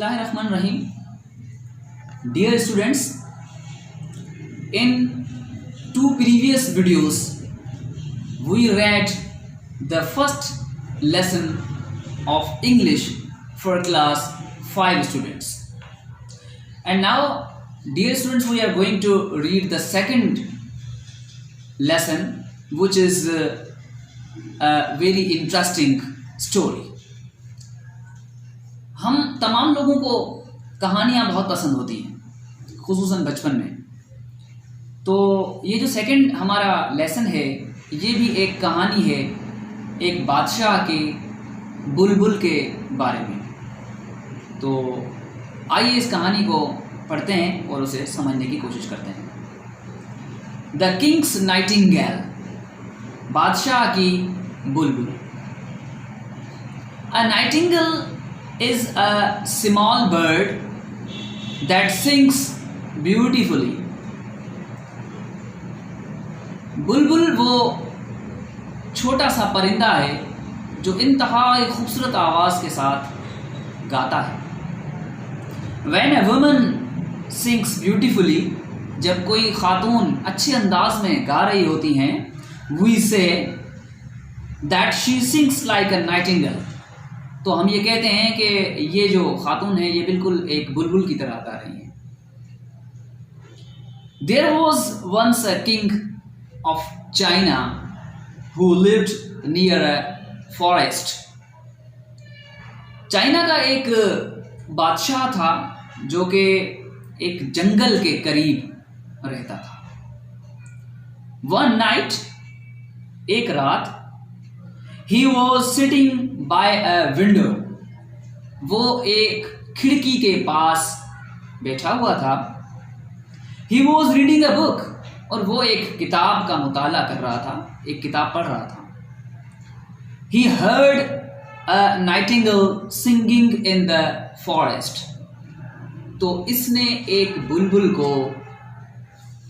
Bismillahirrahmanirrahim. Dear students, in two previous videos, we read the first lesson of English for class 5 students. And now, dear students, we are going to read the second lesson, which is a very interesting story. हम तमाम लोगों को कहानियाँ बहुत पसंद होती हैं, खुसूसन बचपन में। तो ये जो सेकंड हमारा लेसन है, ये भी एक कहानी है एक बादशाह के बुलबुल के बारे में। तो आइए इस कहानी को पढ़ते हैं और उसे समझने की कोशिश करते हैं। द किंग्स नाइटिंगेल, बादशाह की बुलबुल। A nightingale is a small bird that sings beautifully. बुलबुल वो छोटा सा परिंदा है जो इंतहाई खूबसूरत आवाज़ के साथ गाता है। When a woman sings beautifully, जब कोई खातून अच्छे अंदाज में गा रही होती हैं, we say that she sings like a nightingale. तो हम ये कहते हैं कि ये जो खातून है ये बिल्कुल एक बुलबुल की तरह गा रही है। There was once a king of China who lived near a forest. China का एक बादशाह था जो कि एक जंगल के करीब रहता था। One night, एक रात, he was sitting by a window. वो एक खिड़की के पास बैठा हुआ था। He was reading a book. और वो एक किताब का मुताला कर रहा था, एक किताब पढ़ रहा था। He heard a nightingale singing in the forest. तो इसने एक बुलबुल को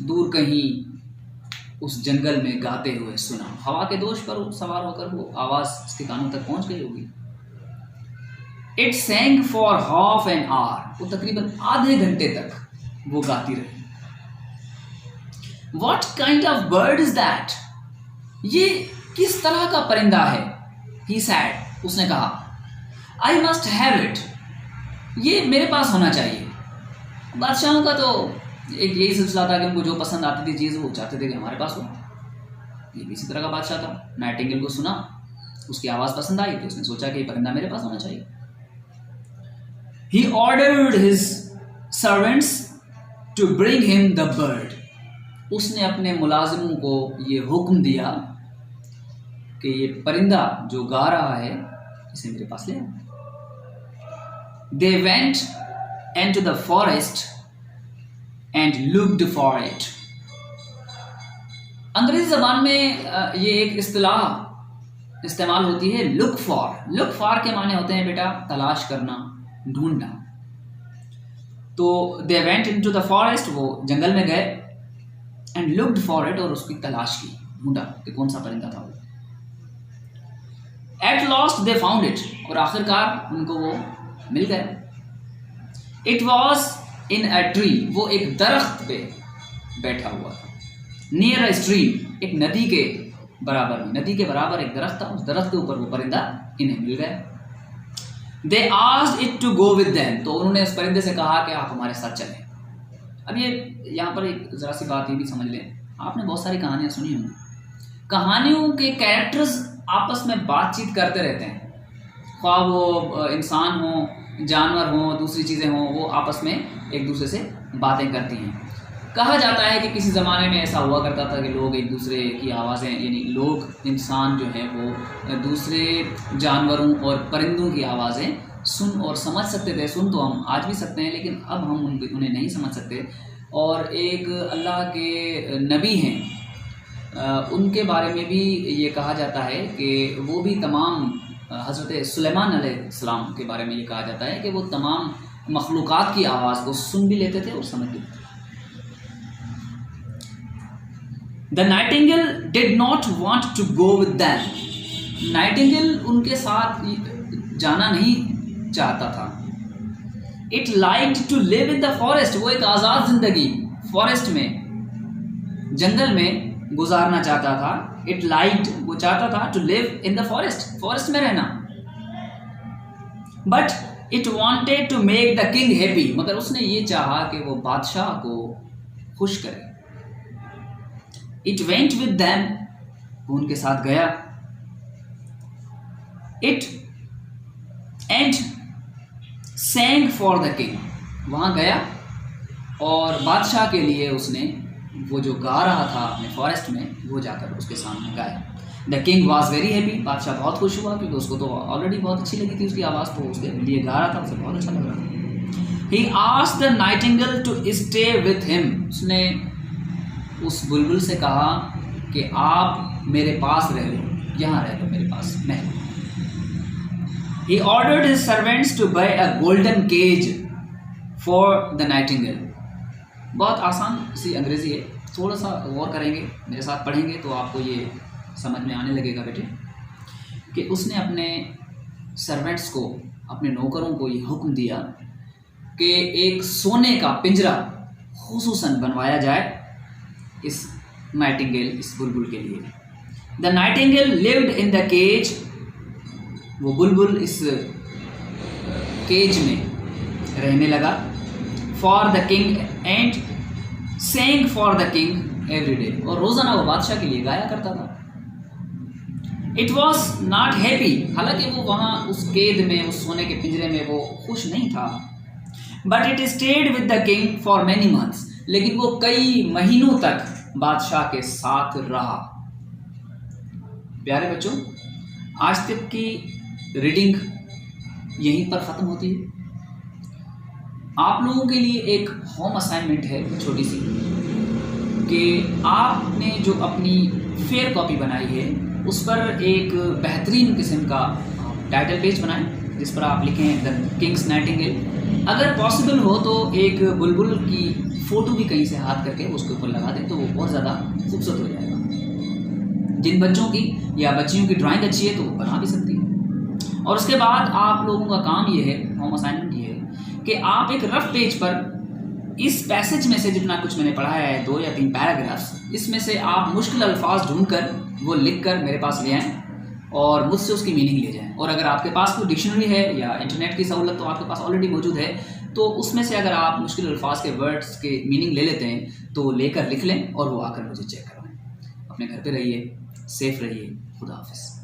दूर कहीं उस जंगल में गाते हुए सुना। हवा के दोष पर सवार होकर वो आवाज़ उसके कानों तक पहुंच गई होगी। It sang for half an hour. वो तकरीबन आधे घंटे तक वो गाती रही। What kind of bird is that? ये किस तरह का परिंदा है? He said. उसने कहा, I must have it. ये मेरे पास होना चाहिए। बादशाहों का तो एक यही सिलसिला था कि उनको जो पसंद आती थी चीज़ वो चाहते थे कि हमारे पास हो। ये भी इसी तरह का बादशाह था। नाइटिंगेल को सुना, उसकी आवाज़ पसंद आई तो उसने सोचा कि ये परिंदा मेरे पास होना चाहिए। He ordered his servants to bring him the bird. उसने अपने मुलाजिमों को ये हुक्म दिया कि ये परिंदा जो गा रहा है इसे मेरे पास ले आओ। They went into the forest and looked for it. अंग्रेजी ज़बान में ये एक इस्तिलाह इस्तेमाल होती है, look for. Look for के माने होते हैं बेटा तलाश करना, ढूंढना। तो they went into the forest, वो जंगल में गए, and looked for it, और उसकी तलाश की, ढूंढा कि कौन सा परिंदा था वो। At last they found it, और आखिरकार उनको वो मिल गया। It was in a tree. वो एक दरख्त पे बैठा हुआ था। Near a stream. एक नदी के बराबर में, नदी के बराबर एक दरख्त था, उस दरख्त के ऊपर वो परिंदा इन्हें मिल गया। They asked it to go with them. तो उन्होंने उस परिंदे से कहा कि आप हमारे साथ चलें। अब ये यहाँ पर एक ज़रा सी बात ये भी समझ लें, आपने बहुत सारी कहानियाँ सुनी होंगी। कहानियों के कैरेक्टर्स आपस में बातचीत करते रहते हैं, ख्वाह वो इंसान हो, जानवर हों, दूसरी चीज़ें हों, वो आपस में एक दूसरे से बातें करती हैं। कहा जाता है कि किसी ज़माने में ऐसा हुआ करता था कि लोग एक दूसरे की आवाज़ें, यानी लोग, इंसान जो हैं वो दूसरे जानवरों और परिंदों की आवाज़ें सुन और समझ सकते थे। सुन तो हम आज भी सकते हैं, लेकिन अब हम उन्हें नहीं समझ सकते। और एक अल्लाह के नबी हैं, उनके बारे में भी ये कहा जाता है कि वो भी तमाम, हज़रत सुलेमान अलैहिस्सलाम के बारे में ये कहा जाता है कि वो तमाम मखलूक़ात की आवाज़ को सुन भी लेते थे और समझ भी लेते थे। The nightingale did not want to go with them. Nightingale उनके साथ जाना नहीं चाहता था। It like to live in the forest, वो एक आज़ाद जिंदगी फॉरेस्ट में, जंगल में गुजारना चाहता था। इट लाइक, वो चाहता था to live in the forest, forest में रहना। But it wanted to make the king happy, मगर उसने ये चाहा कि वो बादशाह को खुश करे। इट वेंट विद देम, वो उनके साथ गया। It and सैंग for the king, वहाँ गया और बादशाह के लिए उसने वो जो गा रहा था अपने फॉरेस्ट में, वो जाकर उसके सामने गाया। The king was very happy, बादशाह बहुत खुश हुआ क्योंकि उसको तो ऑलरेडी बहुत अच्छी लगी थी उसकी आवाज़, तो उसके लिए गा रहा था, उसे बहुत अच्छा लग रहा था। He asked the nightingale to stay with him, उसने उस बुलबुल से कहा कि आप मेरे पास रह लो, यहाँ रह लो मेरे पास, महल। He ordered his servants to buy a golden cage for the nightingale. बहुत आसान सी अंग्रेजी है, थोड़ा सा गौर करेंगे, मेरे साथ पढ़ेंगे तो आपको ये समझ में आने लगेगा बेटे, कि उसने अपने सर्वेंट्स को, अपने नौकरों को ये हुक्म दिया कि एक सोने का पिंजरा खुसूसन बनवाया जाए इस नाइटिंगेल, इस बुलबुल के लिए। The nightingale lived in the cage, वो बुलबुल इस केज में रहने लगा। For the king and sang for the king every day, और रोज़ाना वो बादशाह के लिए गाया करता था। इट वॉज नॉट हैप्पी, हालांकि वो वहाँ उस कैद में, उस सोने के पिंजरे में वो खुश नहीं था। But it stayed with the king for many months, लेकिन वो कई महीनों तक बादशाह के साथ रहा। प्यारे बच्चों, आज तक की रीडिंग यहीं पर ख़त्म होती है। आप लोगों के लिए एक होम असाइनमेंट है छोटी सी, कि आपने जो अपनी फेयर कॉपी बनाई है उस पर एक बेहतरीन किस्म का टाइटल पेज बनाएं जिस पर आप लिखें द किंग्स नाइटिंगेल। अगर पॉसिबल हो तो एक बुलबुल की फ़ोटो भी कहीं से हाथ करके उसके ऊपर लगा दें तो वो बहुत ज़्यादा खूबसूरत हो जाएगा। जिन बच्चों की या बच्चियों की ड्राइंग अच्छी है तो वो बना भी सकती है। और उसके बाद आप लोगों का काम ये है, होम असाइनमेंट ये है कि आप एक रफ पेज पर इस पैसेज में से जितना कुछ मैंने पढ़ाया है, 2 या 3 पैराग्राफ्स, इसमें से आप मुश्किल अल्फाज ढूंढकर वो लिखकर मेरे पास ले आएँ और मुझसे उसकी मीनिंग ले जाएं। और अगर आपके पास कोई डिक्शनरी है या इंटरनेट की सहूलत तो आपके पास ऑलरेडी मौजूद है, तो उसमें से अगर आप मुश्किल अल्फाज के वर्ड्स के मीनिंग ले लेते हैं तो लेकर लिख लें और वो आकर मुझे चेक करवाएं। अपने घर पे रहिए, सेफ रहिए, खुदा हाफिज़।